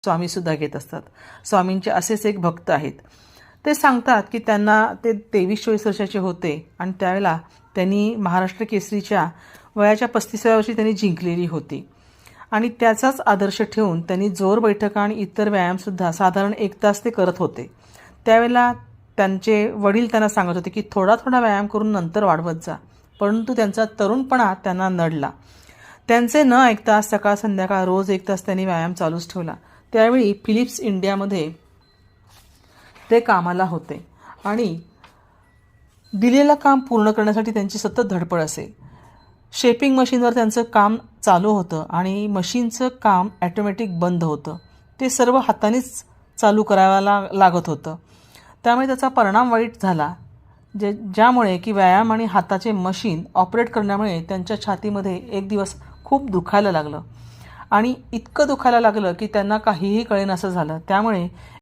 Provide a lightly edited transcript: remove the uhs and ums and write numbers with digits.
स्वामीसुद्धा घेत असतात. स्वामींचे असेच एक भक्त आहेत. ते सांगतात की त्यांना ते 23-24 वर्षाचे होते आणि त्यावेळेला त्यांनी महाराष्ट्र केसरीच्या वयाच्या 35व्या वर्षी त्यांनी जिंकलेली होती आणि त्याचाच आदर्श ठेवून त्यांनी जोर बैठका आणि इतर व्यायामसुद्धा साधारण 1 तास ते करत होते. त्यावेळेला त्यांचे वडील त्यांना सांगत होते की थोडा थोडा व्यायाम करून नंतर वाढवत जा, परंतु त्यांचा तरुणपणा त्यांना नडला. त्यांचे न ऐकता सकाळ संध्याकाळ रोज 1 तास त्यांनी व्यायाम चालूच ठेवला. त्यावेळी फिलिप्स इंडियामध्ये ते कामाला होते आणि दिलेलं काम पूर्ण करण्यासाठी त्यांची सतत धडपड असे. शेपिंग मशीनवर त्यांचं काम चालू होतं आणि मशीनचं काम ॲटोमॅटिक बंद होतं. ते सर्व हातानेच चालू करायला लागत होतं. त्यामुळे त्याचा परिणाम वाईट झाला, ज्यामुळे की व्यायाम आणि हाताचे मशीन ऑपरेट करण्यामुळे त्यांच्या छातीमध्ये एक दिवस खूप दुखायला लागलं आणि इतकं दुखायला लागलं की त्यांना काहीही कळेनासं झालं. त्यामुळे